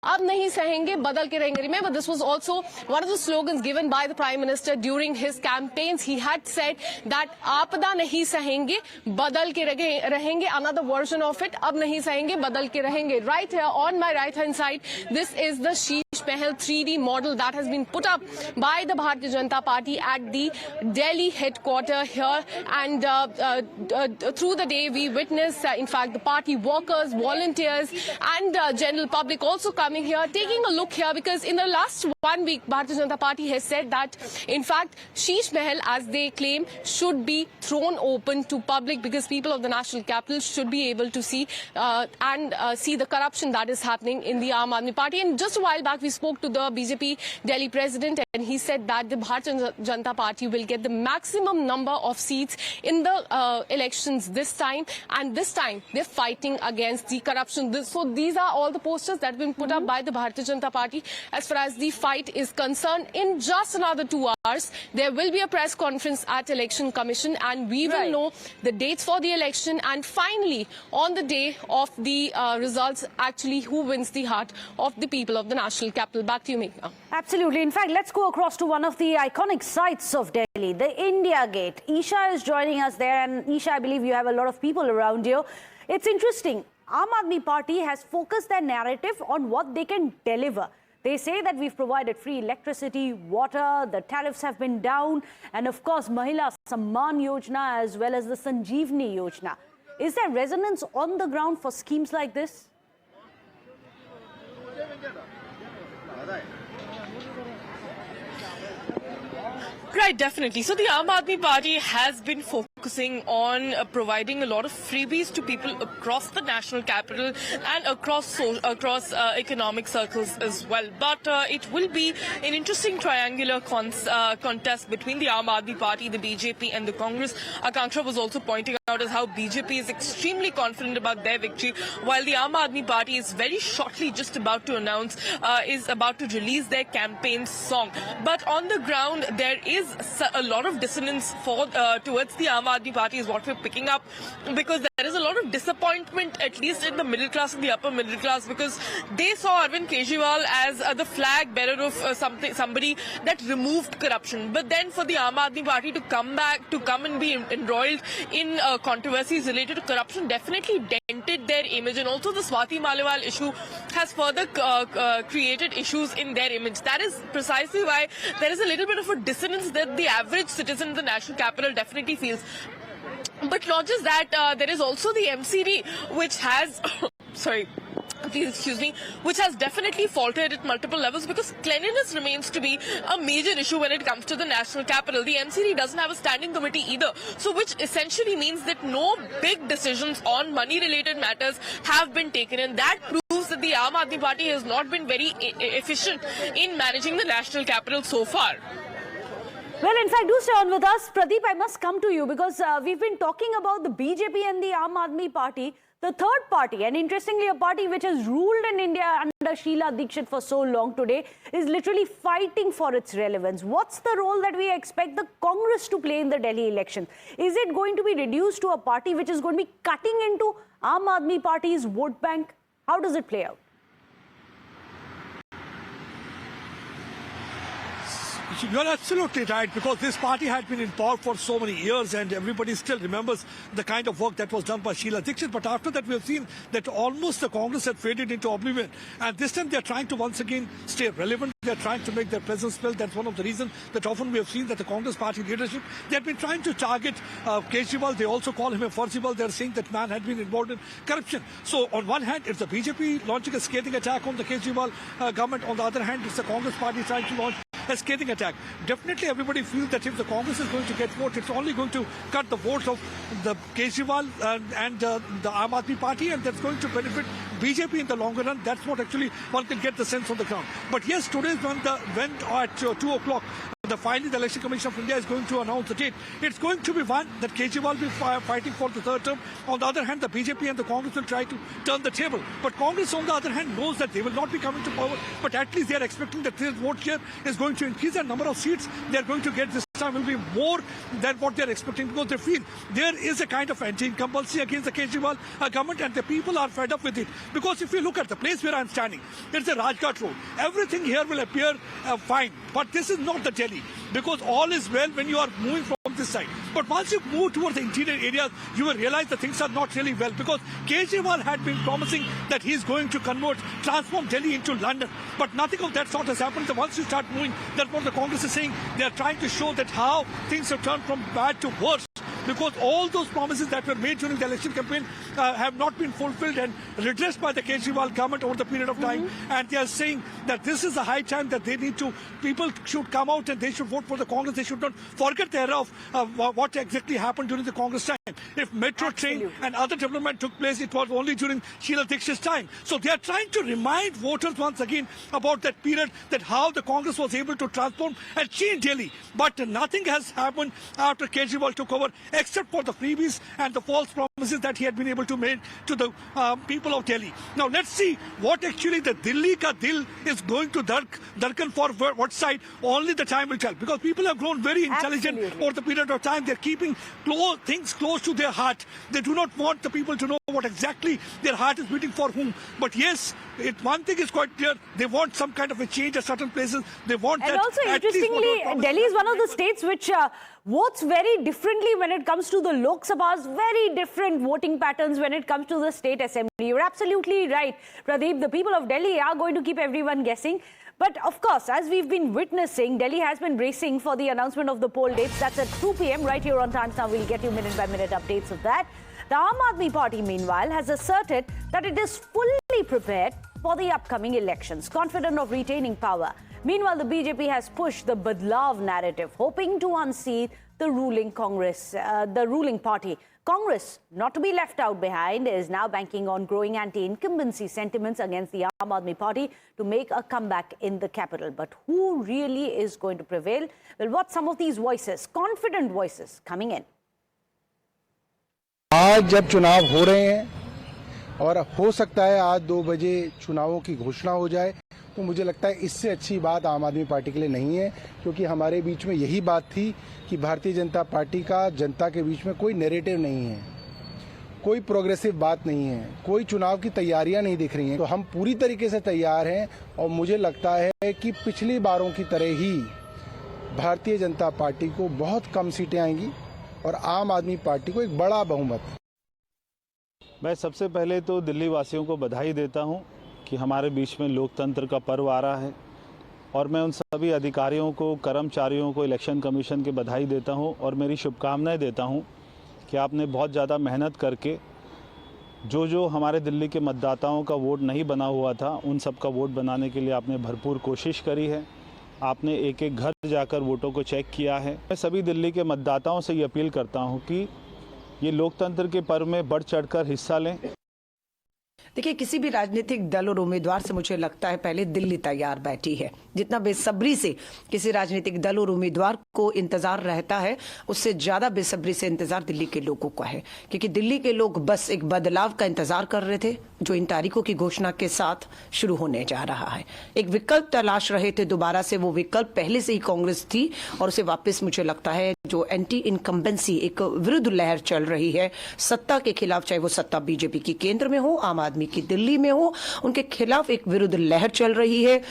अब नहीं सहेंगे, बदल के रहेंगे. Remember, this was also one of the slogans given by the Prime Minister during his campaigns. He had said that आपदा नहीं सहेंगे, बदल के रहेंगे. Another version of it, अब नहीं सहेंगे, बदल के रहेंगे. Right here on my right hand side, this is the Sheesh Mahal 3D model that has been put up by the Bharatiya Janata Party at the Delhi headquarters here. And through the day, we witness, in fact, the party workers, volunteers, and general public also coming here, taking a look here, because in the last 1 week, Bharatiya Janata Party has said that, in fact, Sheesh Mahal, as they claim, should be thrown open to public, because people of the national capital should be able to see and see the corruption that is happening in the Aam Aadmi Party. And just a while back, we spoke to the BJP Delhi president, and he said that the Bharatiya Janata Party will get the maximum number of seats in the elections this time, and this time they're fighting against the corruption. So these are all the posters that have been put up by the Bharatiya Janata Party as far as the fight is concerned. In just another 2 hours, there will be a press conference at Election Commission, and we will know the dates for the election, and finally, on the day of the results, actually who wins the heart of the people of the national capital. Back to you, Meghna. Absolutely. In fact, let's go across to one of the iconic sites of Delhi, the India Gate. Isha is joining us there, and Isha, I believe you have a lot of people around you. It's interesting. Aam Aadmi Party has focused their narrative on what they can deliver. They say that we've provided free electricity, water, the tariffs have been down, and of course, Mahila Samman Yojana as well as the Sanjeevani Yojana. Is there resonance on the ground for schemes like this? Right, definitely. So the Aam Aadmi Party has been focusing on providing a lot of freebies to people across the national capital and across economic circles as well. But it will be an interesting triangular contest between the Aam Aadmi Party, the BJP and the Congress. Akanksha was also pointing out as how BJP is extremely confident about their victory, while the Aam Aadmi Party is very shortly just about to announce, is about to release their campaign song. But on the ground, there is a lot of dissonance towards the Aam Aadmi Party is what we're picking up, because there is a lot of disappointment, at least in the middle class and the upper middle class, because they saw Arvind Kejriwal as the flag bearer of somebody that removed corruption. But then for the Aam Aadmi Party to come and be embroiled in controversies related to corruption definitely dented their image. And also the Swati Maliwal issue has further created issues in their image. That is precisely why there is a little bit of a dissonance that the average citizen in the national capital definitely feels. But not just that, there is also the MCD, which has please excuse me, which has definitely faltered at multiple levels, because cleanliness remains to be a major issue when it comes to the national capital. The MCD doesn't have a standing committee either, so which essentially means that no big decisions on money-related matters have been taken, and that proves that the Aam Aadmi Party has not been very efficient in managing the national capital so far. Well, in fact, do stay on with us. Pradeep, I must come to you, because we've been talking about the BJP and the Aam Aadmi Party. The third party, and interestingly a party which has ruled in India under Sheila Dikshit for so long today, is literally fighting for its relevance. What's the role that we expect the Congress to play in the Delhi election? Is it going to be reduced to a party which is going to be cutting into Aam Aadmi Party's vote bank? How does it play out? You're absolutely right, because this party had been in power for so many years, and everybody still remembers the kind of work that was done by Sheila Dikshit. But after that, we have seen that almost the Congress had faded into oblivion. And this time, they're trying to once again stay relevant. They're trying to make their presence felt. That's one of the reasons that often we have seen that the Congress party leadership, they've been trying to target Kejriwal. They also call him a forcible. They're saying that man had been involved in corruption. So on one hand, it's the BJP launching a scathing attack on the Kejriwal government. On the other hand, it's the Congress party trying to launch a scathing attack. Definitely everybody feels that if the Congress is going to get votes, it's only going to cut the votes of the Kejriwal and the Aam Aadmi Party, and that's going to benefit BJP in the longer run. That's what actually one can get the sense on the ground. But yes, today is when at 2 o'clock, finally the Election Commission of India is going to announce the date. It's going to be one that Kejriwal will be fighting for the third term. On the other hand, the BJP and the Congress will try to turn the table. But Congress, on the other hand, knows that they will not be coming to power. But at least they are expecting that their vote share is going to increase, and number of seats they are going to get this time will be more than what they're expecting, because they feel there is a kind of anti-incumbency against the Kejriwal government, and the people are fed up with it. Because if you look at the place where I'm standing, it's a Rajghat road. Everything here will appear fine, but this is not the Delhi, because all is well when you are moving from this side. But once you move towards the interior areas, you will realize that things are not really well, because Kejriwal had been promising that he's going to transform Delhi into London. But nothing of that sort has happened. So once you start moving, that's what the Congress is saying. They are trying to show that how things have turned from bad to worse, because all those promises that were made during the election campaign have not been fulfilled and redressed by the Kejriwal government over the period of time. And they are saying that this is the high time that they need to, people should come out and they should vote for the Congress. They should not forget the era of what exactly happened during the Congress time. If metro train and other development took place, it was only during Sheila Dikshit's time. So they are trying to remind voters once again about that period, that how the Congress was able to transform and change Delhi. But nothing has happened after Kejriwal took over, except for the freebies and the false promises that he had been able to make to the people of Delhi. Now let's see what actually the Delhi ka dil is going to darken for what side. Only the time will tell, because people have grown very intelligent over the period of time. They're keeping things close to their heart. They do not want the people to know what exactly their heart is beating for whom. But yes, one thing is quite clear. They want some kind of a change at certain places. They want and that. Also, interestingly, Delhi is one of the states which votes very differently when it comes to the Lok Sabhas, very different voting patterns when it comes to the state assembly. You're absolutely right, Pradeep. The people of Delhi are going to keep everyone guessing. But of course, as we've been witnessing, Delhi has been racing for the announcement of the poll dates. That's at 2 p.m. right here on Times Now. We'll get you minute-by-minute updates of that. The Aam Aadmi Party, meanwhile, has asserted that it is fully prepared for the upcoming elections, confident of retaining power. Meanwhile, the BJP has pushed the Badlav narrative, hoping to unseat the ruling party. Congress, not to be left out behind, is now banking on growing anti-incumbency sentiments against the Aam Aadmi Party to make a comeback in the capital. But who really is going to prevail? Well, what some of these voices, confident voices, coming in. आज जब चुनाव हो रहे हैं और हो सकता है आज 2 बजे चुनावों की घोषणा हो जाए, तो मुझे लगता है इससे अच्छी बात आम आदमी पार्टी के लिए नहीं है, क्योंकि हमारे बीच में यही बात थी कि भारतीय जनता पार्टी का जनता के बीच में कोई नैरेटिव नहीं है, कोई प्रोग्रेसिव बात नहीं है, कोई चुनाव की तैयारियां नहीं दिख रही हैं। तो हम पूरी तरीके से तैयार हैं और मुझे लगता है कि पिछली बारों की तरह ही भारतीय जनता पार्टी को बहुत कम सीटें आएंगी और आम आदमी पार्टी को एक बड़ा बहुमत। मैं सबसे पहले तो दिल्ली वासियों को बधाई देता हूं कि हमारे बीच में लोकतंत्र का पर्व आ रहा है, और मैं उन सभी अधिकारियों को, कर्मचारियों को, इलेक्शन कमीशन के बधाई देता हूं और मेरी शुभकामनाएं देता हूं कि आपने बहुत ज़्यादा मेहनत करके जो हमारे दिल्ली के मतदाताओं का वोट नहीं बना हुआ था, उन सब का वोट बनाने के लिए आपने भरपूर कोशिश करी है। आपने एक एक घर जाकर वोटों को चेक किया है। मैं सभी दिल्ली के मतदाताओं से ये अपील करता हूं कि ये लोकतंत्र के पर्व में बढ़ चढ़कर हिस्सा लें। देखिए, किसी भी राजनीतिक दल और उम्मीदवार से मुझे लगता है पहले दिल्ली तैयार बैठी है। जितना बेसब्री से किसी राजनीतिक दल और उम्मीदवार को इंतजार रहता है, उससे ज्यादा बेसब्री से इंतजार दिल्ली के लोगों का है, क्योंकि दिल्ली के लोग बस एक बदलाव का इंतजार कर रहे थे जो इन तारीखों की घोषणा के साथ शुरू होने जा रहा है। एक विकल्प तलाश रहे थे दोबारा से, वो विकल्प पहले से ही कांग्रेस थी और उसे वापस मुझे लगता है जो एंटी इनकम्बेंसी एक विरुद्ध लहर चल रही है सत्ता के खिलाफ, चाहे वो सत्ता बीजेपी की केंद्र में हो, आम आदमी की दिल्ली में हो, उनके खिलाफ एक विरुद्ध लहर चल रही है।